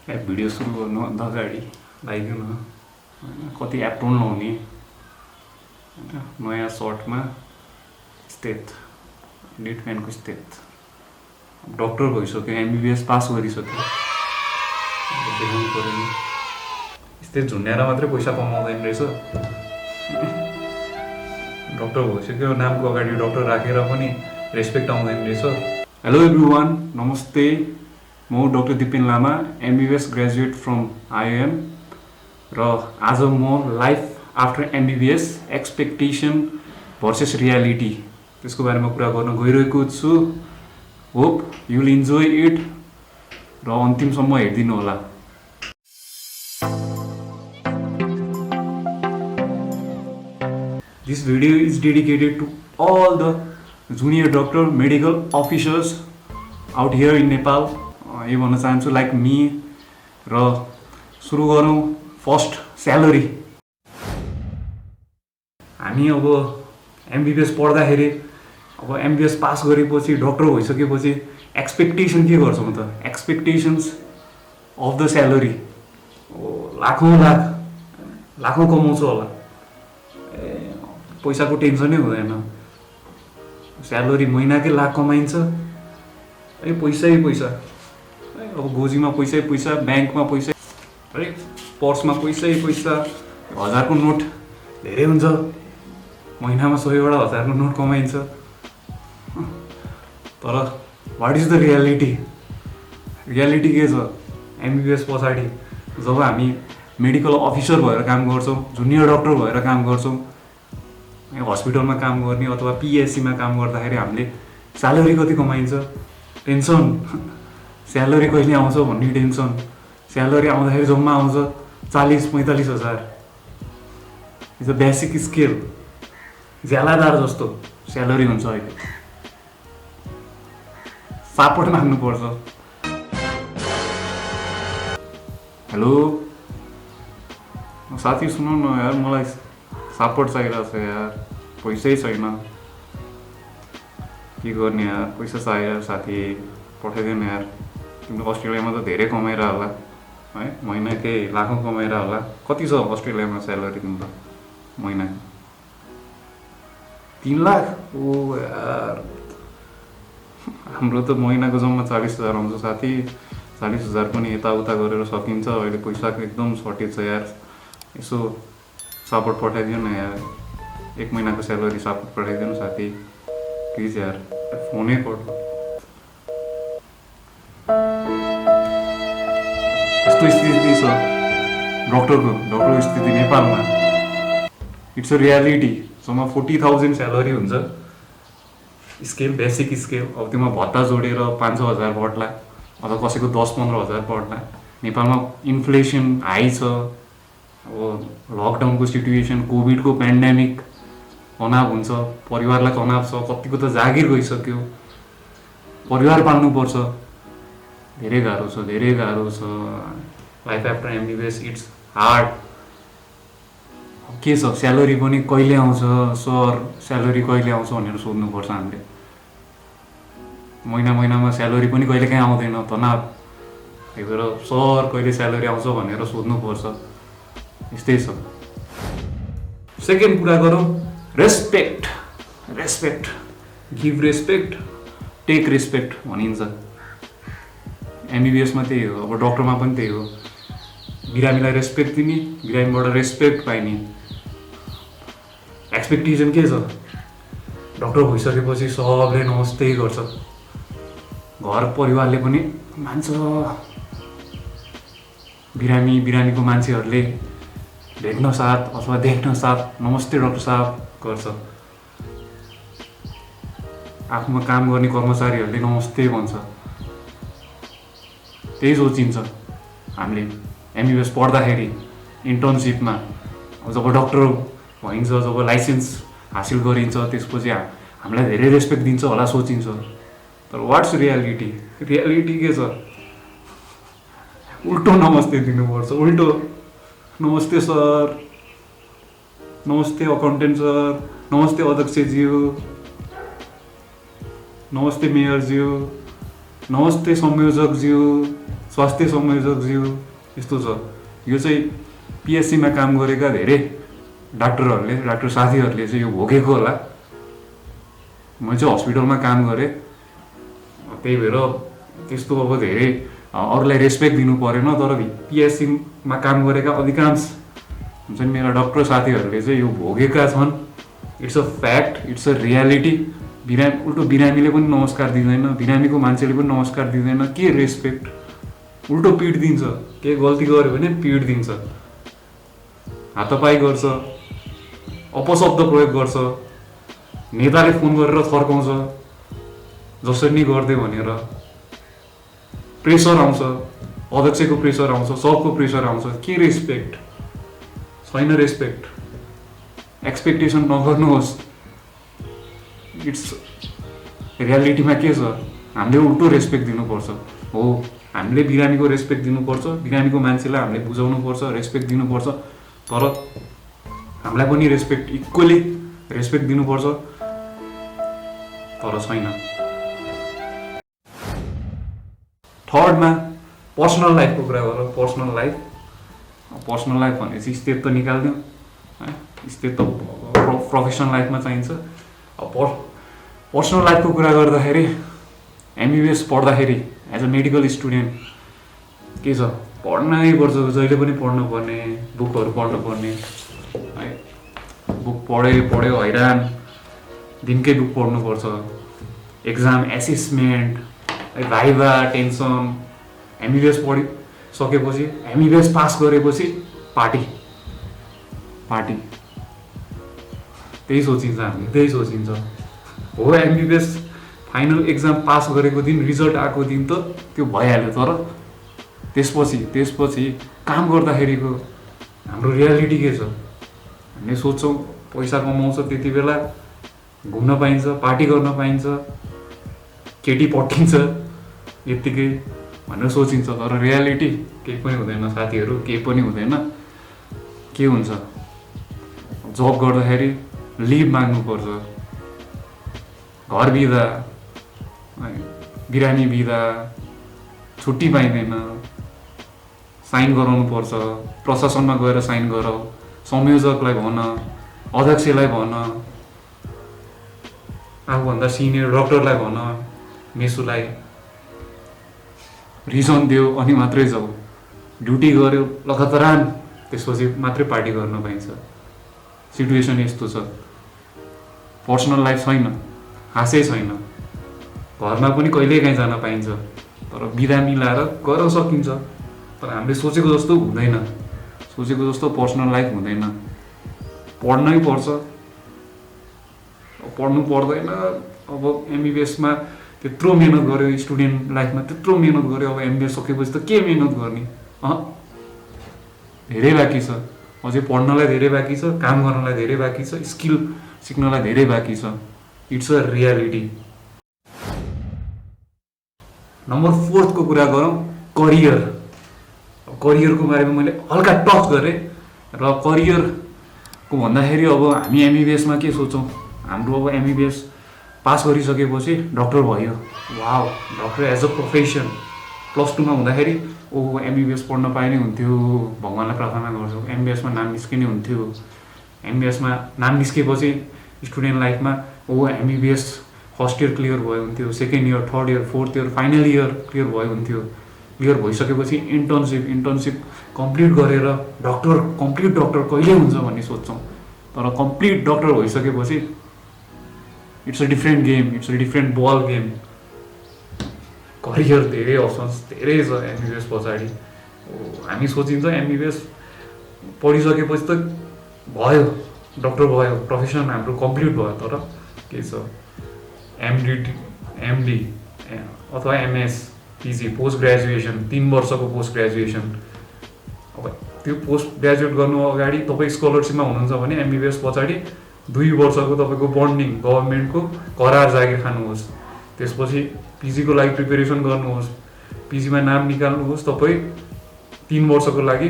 Video सुरु गर्नुभन्दा अगाडि लगाइदिउँ न होइन कति एप्रोन लाउने होइन नयाँ सर्टमा स्थित नेटम्यानको स्थित डक्टर भइसक्यो एमबिबिएस पास गरिसक्यो देखाउनु पऱ्यो नि यस्तै झुन्ड्याएर मात्रै पैसा कमाउँदैन रहेछ डक्टर भइसक्यो नामको अगाडि डक्टर राखेर पनि रेस्पेक्ट आउँदैन रहेछ। हेलो एभ्रिवान नमस्ते म doctor Dipen Lama MBBS graduate from IOM र आज म life after MBBS expectation versus reality त्यसको बारेमा कुरा गर्न गइरहेको छु। Hope you will enjoy it र अन्तिमसम्म हेरिदिनु होला। This video is dedicated to all the junior doctor medical officers out here in Nepal. ये भन्न चाहन्छु लाइक मी र सुरु गरौँ फर्स्ट स्यालेरी। हामी अब एमबिबिएस पढ्दाखेरि अब एमबिबिएस पास गरेपछि डक्टर भइसकेपछि एक्सपेक्टेसन के गर्छौँ त एक्सपेक्टेसन्स अफ द स्यालेरी लाखौँ कमाउँछु होला पैसाको टेन्सनै हुँदैन स्यालेरी महिनाकै लाख कमाइन्छ पैसै पैसा अब गोजीमा पैसै पैसा ब्याङ्कमा पैसा है पर्समा पैसै पैसा हजारको नोट धेरै हुन्छ महिनामा 100वटा हजारको नोट कमाइन्छ तर वाट इज द रियालिटी के छ एमबिबिएस पछाडि जब हामी मेडिकल अफिसर भएर काम गर्छौँ जुनियर डक्टर भएर काम गर्छौँ हस्पिटलमा काम गर्ने अथवा पिएचसीमा काम गर्दाखेरि हामीले स्यालेरी कति कमाइन्छ टेन्सन स्यालेरी कहिले आउँछ भन्ने टेन्सन स्यालेरी आउँदाखेरि जम्मा आउँछ 40-45 हजार इज अ बेसिक स्केल ज्यालादार जस्तो स्यालेरी हुन्छ अहिले सापोर्ट माग्नुपर्छ। हेलो साथी सुनौ न यार मलाई सपोर्ट चाहिरहेको छ यार पैसै छैन के गर्ने यार पैसा चाहियो साथी पठाइदिनु यार तिम्रो अस्ट्रेलियामा त धेरै कमाएर होला है महिनाकै लाखौँ कमाएर होला कति छ अस्ट्रेलियामा स्यालेरी तिम्रो महिना 3 लाख ओ यार हाम्रो त महिनाको जम्मा 40,000 आउँछ साथी 40,000 पनि यताउता गरेर सकिन्छ अहिले पैसाको एकदम सर्टेज छ यार यसो सपोर्ट पठाइदिनु न यार 1 महिनाको स्यालेरी सपोर्ट पठाइदिनु साथी प्लिज यार फोनै पढ्नु यस्तो स्थिति छ डक्टरको स्थिति नेपालमा इट्स अ रियालिटी जम्मा 40,000 स्यालेरी हुन्छ स्केल बेसिक स्केल अब त्यसमा भत्ता जोडेर 5-6 हजार बढ्ला अथवा कसैको 10-15 हजार बढ्ला नेपालमा इन्फ्लेसन हाई छ अब लकडाउनको सिचुएसन कोभिडको पेन्डेमिक तनाव हुन्छ परिवारलाई तनाव छ कतिको त जागिर गइसक्यो परिवार पाल्नुपर्छ धेरै गाह्रो छ life after MBBS it's hard के छ स्यालेरी पनि कहिले आउँछ सर स्यालेरी कहिले आउँछ भनेर सोध्नुपर्छ हामीले महिनामा स्यालेरी पनि कहिले काहीँ आउँदैन तनाव त्यही भएर सर कहिले स्यालेरी आउँछ भनेर सोध्नुपर्छ यस्तै छ। सेकेन्ड कुरा गरौँ respect give respect take respect भनिन्छ एमबिबिएसमा त्यही हो अब डक्टरमा पनि त्यही हो बिरामीलाई रेस्पेक्ट दिने बिरामीबाट रेस्पेक्ट पाइने एक्सपेक्टेसन के छ डक्टर भइसकेपछि सबले नमस्ते गर्छ घर परिवारले पनि मान्छ बिरामीको मान्छेहरूले भेट्न साथ अथवा देख्न साथ नमस्ते डाक्टर साहब गर्छ आफूमा काम गर्ने कर्मचारीहरूले नमस्ते भन्छ त्यही सोचिन्छ हामीले एमबिबिएस पढ्दाखेरि इन्टर्नसिपमा जब डक्टर भइन्छ जब लाइसेन्स हासिल गरिन्छ त्यसपछि हामीलाई धेरै रेस्पेक्ट दिन्छ होला सोचिन्छ तर वाट्स रियालिटी के छ उल्टो नमस्ते दिनुपर्छ उल्टो नमस्ते सर नमस्ते अकाउन्टेन्ट सर नमस्ते अध्यक्षज्यू नमस्ते मेयरज्यू नमस्ते संयोजकज्यू स्वास्थ्य संयोजकज्यू यस्तो छ, यो चाहिँ पिएचसीमा काम गरेका धेरै डाक्टर साथीहरूले चाहिँ यो भोगेको होला। म चाहिँ हस्पिटलमा काम गरेँ, त्यही भएर त्यस्तो अब धेरै अरूलाई रेस्पेक्ट दिनु परेन, तर पिएचसीमा काम गरेका अधिकांश हुन्छ नि मेरा डक्टर साथीहरूले चाहिँ यो भोगेका छन्। It's a fact, it's a reality. उल्टो बिरामीले पनि नमस्कार दिँदैन, बिरामीको मान्छेले पनि नमस्कार दिँदैन। के रेस्पेक्ट, उल्टो पिट दिन्छ। के गल्ती गर्यो भने पिट दिन्छ, हातापाई गर्छ, अपशब्द प्रयोग गर्छ, नेताले फोन गरेर थर्काउँछ जसरी नै गर्दै भनेर। प्रेसर आउँछ, अध्यक्षको प्रेसर आउँछ, सबको प्रेसर आउँछ। के रेस्पेक्ट छैन, रेस्पेक्ट। एक्सपेक्टेसन नगर्नुहोस्। इट्स रियालिटीमा के छ, हामीले उल्टो रेस्पेक्ट दिनुपर्छ। हो, हामीले बिरामीको रेस्पेक्ट दिनुपर्छ, बिरामीको मान्छेलाई हामीले बुझाउनुपर्छ, रेस्पेक्ट दिनुपर्छ, तर हामीलाई पनि रेस्पेक्ट इक्वली रेस्पेक्ट दिनुपर्छ, तर छैन। थर्डमा पर्सनल लाइफको कुरा गरौँ। पर्सनल लाइफ भनेपछि स्टेप त निकाल्दिउँ, स्टेप त प्रोफेसनल लाइफमा चाहिन्छ। पर्सनल लाइफको कुरा गर्दाखेरि एमबिबिएस पढ्दाखेरि एज अ मेडिकल स्टुडेन्ट के छ, पढ्नै पर्छ, जहिले पनि पढ्नुपर्ने, बुकहरू पढ्नुपर्ने है। बुक पढ्यो हैरान, दिनकै बुक पढ्नुपर्छ, exam assessment, viva tension. MBBS पढिसकेपछि, एमबिबिएस पास गरेपछि पार्टी त्यही सोचिन्छ, हामीले त्यही सोचिन्छ। हो, एमबिबिएस फाइनल एक्जाम पास गरेको दिन, रिजल्ट आएको दिन त त्यो भइहाल्यो, तर त्यसपछि काम गर्दाखेरिको हाम्रो रियालिटी के छ? हामीले सोच्छौँ पैसा कमाउँछ, त्यति बेला घुम्न पाइन्छ, पार्टी गर्न पाइन्छ, केटी पटिन्छ यत्तिकै भनेर सोचिन्छ, तर रियालिटी केही पनि हुँदैन साथीहरू, केही पनि हुँदैन। के हुन्छ, जब गर्दाखेरि लिभ माग्नुपर्छ, घर बिदा, बिरामी बिदा, छुट्टी पाइँदैन, साइन गराउनु पर्छ, प्रशासनमा गएर साइन गराऊ, संयोजकलाई भन, अध्यक्षलाई भन, आफूभन्दा सिनियर डक्टरलाई भन, मेसुलाई रिजन दियो अनि मात्रै जाऊ। ड्युटी गऱ्यो लगातार, त्यसपछि मात्रै पार्टी गर्न पाइन्छ। सिचुएसन यस्तो छ। पर्सनल लाइफ छैन, हाँसै छैन। घरमा पनि कहिलेकाहीँ जान पाइन्छ, तर बिदा मिलाएर गर्न सकिन्छ, तर हामीले सोचेको जस्तो हुँदैन, सोचेको जस्तो पर्सनल लाइफ हुँदैन। पढ्नै पर्छ, पढ्नु पर्दैन। अब एमबिबिएसमा त्यत्रो मिहिनेत गऱ्यो, स्टुडेन्ट लाइफमा त्यत्रो मिहिनेत गऱ्यो, अब एमबिबिएस सकेपछि त के मिहिनेत गर्ने? धेरै बाँकी छ, अझै पढ्नलाई धेरै बाँकी छ, काम गर्नलाई धेरै बाँकी छ, स्किल सिक्नलाई धेरै बाँकी छ। It's a reality. नम्बर 4 को कुरा गरौँ, करियर। करियरको बारेमा मैले हल्का टच गरेँ, र करियरको भन्दाखेरि अब हामी एमबिबिएसमा के सोच्छौँ, हाम्रो अब एमबिबिएस पास गरिसकेपछि डक्टर भयो, wow, doctor as a profession. +2 मा हुँदाखेरि एमबिबिएस पढ्न पाए नै हुन्थ्यो, भगवान्लाई प्रार्थना गर्छौँ, एमबिबिएसमा नाम निस्किने हुन्थ्यो। एमबिबिएसमा नाम निस्केपछि स्टुडेन्ट लाइफमा एमबिबिएस फर्स्ट इयर क्लियर भयो हुन्थ्यो, second year, third year, fourth year, final year clear भयो हुन्थ्यो। क्लियर भइसकेपछि इन्टर्नसिप कम्प्लिट गरेर कम्प्लिट डक्टर कहिले हुन्छ भन्ने सोच्छौँ, तर कम्प्लिट डक्टर भइसकेपछि it's a different game, it's a different ball game. Career धेरै अप्सन्स धेरै छ एमबिबिएस पछाडि। हामी सोचिन्छ एमबिबिएस पढिसकेपछि त भयो, डक्टर भयो, प्रोफेसन हाम्रो कम्प्लिट भयो, तर के छ, एमडी अथवा एमएस, पिजी, पोस्ट ग्रेजुएसन, 3 वर्षको पोस्ट ग्रेजुएसन। अब त्यो पोस्ट ग्रेजुएट गर्नु अगाडि तपाईँ स्कलरसिपमा हुनुहुन्छ भने एमबिबिएस पछाडि 2 वर्षको तपाईँको बन्डिङ, गभर्मेन्टको करार जागिर खानुहोस्। त्यसपछि पिजीको लागि प्रिपेरेसन गर्नुहोस्, पिजीमा नाम निकाल्नुहोस्, तपाईँ 3 वर्षको लागि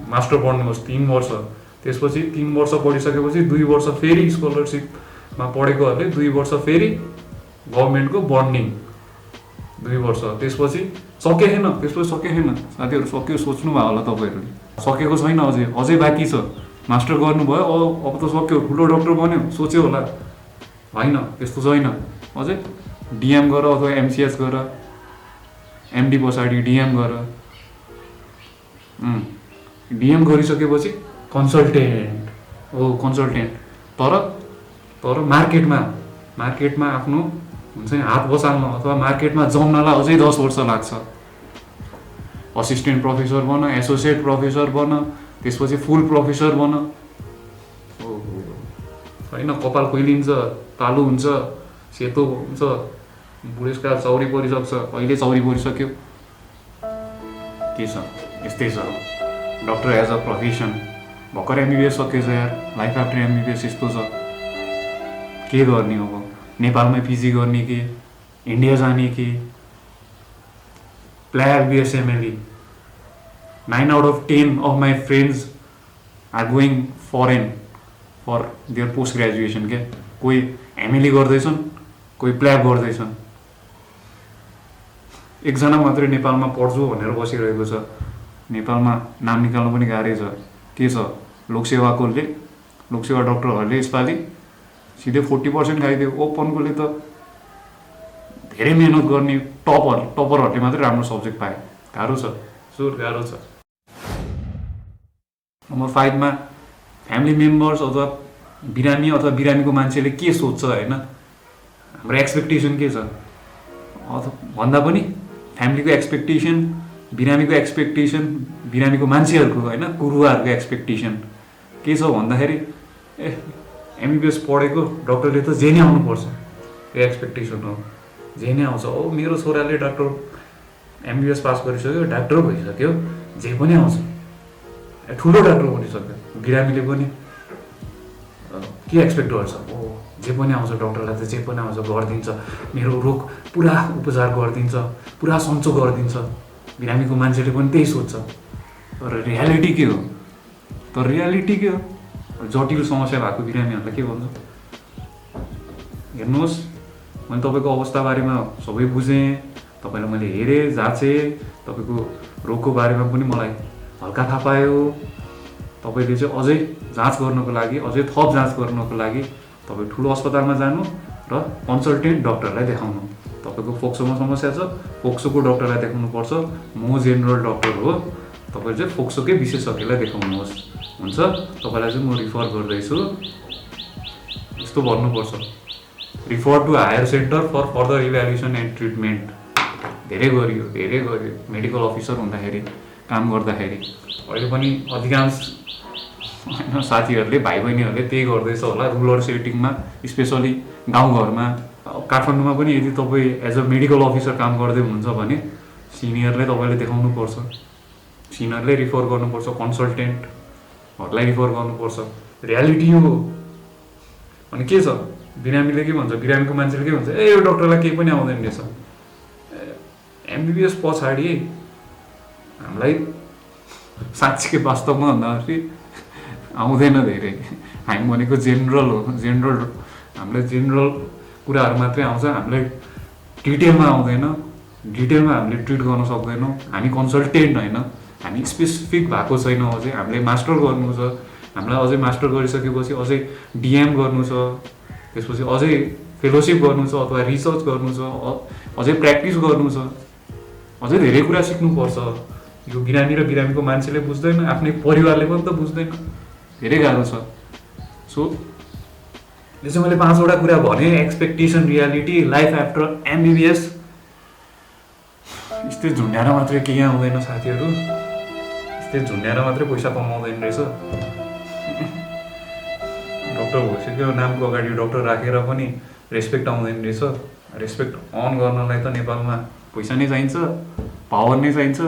मास्टर पढ्नुहोस्, 3 वर्ष। त्यसपछि 3 वर्ष पढिसकेपछि 2 वर्ष फेरि स्कलरसिपमा पढेकोहरूले 2 वर्ष फेरि गभर्मेन्टको बन्डिङ, 2 वर्ष त्यसपछि सकेन साथीहरू सक्यो सोच्नु भयो होला तपाईँहरूले सकेको छैन अझै बाँकी छ मास्टर गर्नुभयो अब त सक्यो ठुलो डक्टर बन्यो सोच्यो होला होइन त्यस्तो छैन अझै डिएम गर अथवा एमसिएस गर एमडी पछाडि डिएम गर डिएम गरिसकेपछि कन्सल्टेन्ट तर मार्केटमा आफ्नो हुन्छ नि हात बसाल्न अथवा मार्केटमा जम्नलाई अझै 10 वर्ष लाग्छ असिस्टेन्ट प्रोफेसर बन एसोसिएट प्रोफेसर बन त्यसपछि फुल प्रोफेसर बन होइन कपाल खोइलिन्छ तालु हुन्छ सेतो हुन्छ बुढेसकाल चौरी परिसक्छ अहिले चौरी परिसक्यो के छ यस्तै छ डक्टर एज अ प्रोफेसन भर्खर एमबिबिएस सकेछ यार लाइफ आफ्टर एमबिबिएस यस्तो छ के गर्ने अब नेपालमै पिजी गर्ने कि इन्डिया जाने कि player बिएसएमएलई 9 out of 10 of my friends are going foreign for their post graduation के कोही एमएलई गर्दैछन् कोही प्ल्याब गर्दैछन् एकजना मात्रै नेपालमा पढ्छु भनेर बसिरहेको छ नेपालमा नाम निकाल्नु पनि गाह्रै छ के छ लोकसेवा डक्टरहरूले यसपालि सिधै 40% खाइदियो ओपनकोले त धेरै मेहनत गर्ने टपरहरूले मात्रै राम्रो सब्जेक्ट पाए गाह्रो छ नम्बर 5 मा फ्यामिली मेम्बर्स अथवा बिरामीको मान्छेले के सोच्छ होइन हाम्रो एक्सपेक्टेसन के छ भन्दा पनि फ्यामिलीको एक्सपेक्टेसन बिरामीको मान्छेहरूको होइन कुरुवाहरूको एक्सपेक्टेसन के छ भन्दाखेरि एमबिबिएस पढेको डक्टरले त जे नै आउनुपर्छ यो एक्सपेक्टेसन हो जे नै आउँछ मेरो छोराले डक्टर एमबिबिएस पास गरिसक्यो डाक्टर भइसक्यो जे पनि आउँछ ठुलो डाक्टर बनिसक्यो बिरामीले पनि के एक्सपेक्ट गर्छ जे पनि आउँछ डक्टरलाई त जे पनि आउँछ गरिदिन्छ मेरो रोग पुरा उपचार गरिदिन्छ पुरा सन्चो गरिदिन्छ बिरामीको मान्छेले पनि त्यही सोध्छ तर रियालिटी के हो जटिल समस्या भएको बिरामीहरूलाई के भन्छु हेर्नुहोस् मैले तपाईँको अवस्था बारेमा सबै बुझेँ तपाईँलाई मैले हेरेँ जाँचेँ तपाईँको रोगको बारेमा पनि मलाई हल्का थाहा पायो तपाईँले चाहिँ अझै जाँच गर्नको लागि अझै थप जाँच गर्नको लागि तपाईँ ठुलो अस्पतालमा जानु र कन्सल्टेन्ट डक्टरलाई देखाउनु तपाईँको फोक्सोमा समस्या छ फोक्सोको डक्टरलाई देखाउनुपर्छ म जेनरल डक्टर हो तपाईँ चाहिँ फोक्सोकै विशेषज्ञलाई देखाउनुहोस् हुन्छ तपाईँलाई चाहिँ म रिफर गर्दैछु यस्तो भन्नुपर्छ refer to higher centre for further evaluation and treatment धेरै गरियो मेडिकल अफिसर हुँदाखेरि काम गर्दाखेरि अहिले पनि अधिकांश साथीहरूले भाइ बहिनीहरूले त्यही गर्दैछ होला रुरल सेटिङमा स्पेसली गाउँघरमा काठमाडौँमा पनि यदि तपाईँ एज अ मेडिकल अफिसर काम गर्दै हुनुहुन्छ भने सिनियरले तपाईँले देखाउनुपर्छ सिनियरले रिफर गर्नुपर्छ कन्सल्टेन्टहरूलाई रिफर गर्नुपर्छ रियालिटी हो अनि के छ बिरामीले के भन्छ बिरामीको मान्छेले के भन्छ यो डक्टरलाई केही पनि आउँदैन रहेछ एमबिबिएस पछाडि हामीलाई साँच्चीकै वास्तवमा भन्दाखेरि आउँदैन धेरै हामी भनेको जेनरल हामीलाई जेनरल कुराहरू मात्रै आउँछ हामीलाई डिटेलमा आउँदैन डिटेलमा हामीले ट्रिट गर्न सक्दैनौँ हामी कन्सल्टेन्ट होइन हामी स्पेसिफिक भएको छैन अझै हामीले मास्टर गर्नु छ हामीलाई अझै मास्टर गरिसकेपछि अझै डिएम गर्नु छ त्यसपछि अझै फेलोसिप गर्नु छ अथवा रिसर्च गर्नु छ अझै प्र्याक्टिस गर्नु छ अझै धेरै कुरा सिक्नुपर्छ यो बिरामीको मान्छेले बुझ्दैन आफ्नै परिवारले पनि त बुझ्दैन धेरै गाह्रो छ सो यो चाहिँ मैले 5वटा कुरा भने expectation reality life after MBBS यस्तै झुन्ड्याएर मात्रै केही आउँदैन साथीहरू यस्तै झुन्ड्याएर मात्रै पैसा कमाउँदैन रहेछ डक्टर भइसक्यो नामको अगाडि डक्टर राखेर पनि रेस्पेक्ट आउँदैन रहेछ रेस्पेक्ट अन गर्नलाई त नेपालमा पैसा नै चाहिन्छ पावर नै चाहिन्छ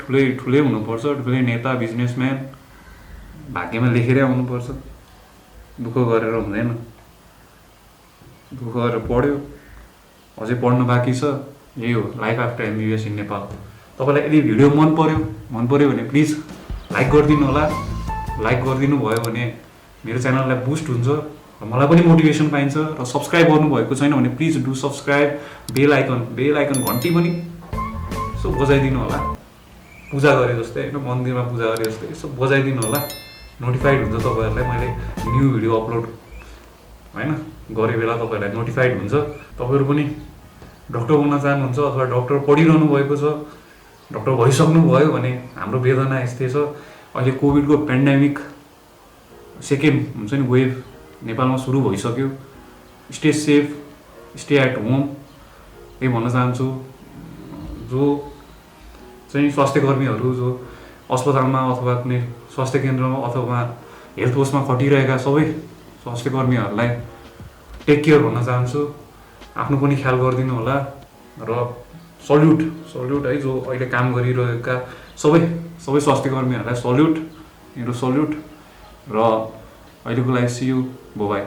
ठुलै हुनुपर्छ ठुलै नेता बिजनेसम्यान भाग्यमा लेखेरै आउनुपर्छ दुःख गरेर हुँदैन दुःख गरेर पढ्यो अझै पढ्न बाँकी छ यही हो life after MBBS in Nepal तपाईँलाई यदि भिडियो मन पर्यो भने प्लिज लाइक गरिदिनु होला लाइक गरिदिनु भयो भने मेरो च्यानललाई बुस्ट हुन्छ र मलाई पनि मोटिभेसन पाइन्छ र सब्सक्राइब गर्नुभएको छैन भने प्लिज डु सब्सक्राइब, बेल आइकन घन्टी पनि यसो बजाइदिनु होला, पूजा गरे जस्तै होइन, मन्दिरमा पूजा गरे जस्तै यसो बजाइदिनु होला, नोटिफाइड हुन्छ तपाईँहरूलाई मैले न्यू भिडियो अपलोड होइन गरे बेला तपाईँहरूलाई नोटिफाइड हुन्छ। तपाईँहरू पनि डक्टर हुन चाहनुहुन्छ अथवा डक्टर पढिरहनु भएको छ, डक्टर भइसक्नु भयो भने हाम्रो वेदना यस्तै छ। अहिले कोभिडको पेन्डेमिक सेकेन्ड हुन्छ नि वेभ नेपालमा सुरु भइसक्यो। Stay safe, stay at home, यही भन्न चाहन्छु। जो चाहिँ स्वास्थ्य कर्मीहरू जो अस्पतालमा अथवा कुनै स्वास्थ्य केन्द्रमा अथवा हेल्थ पोस्टमा खटिरहेका सबै स्वास्थ्य कर्मीहरूलाई टेक केयर भन्न चाहन्छु। आफ्नो पनि ख्याल गरिदिनु होला र सल्युट है जो अहिले काम गरिरहेका सबै स्वास्थ्य कर्मीहरूलाई सल्युट, मेरो सल्युट। र अहिलेको लागि सी यू, बाइ।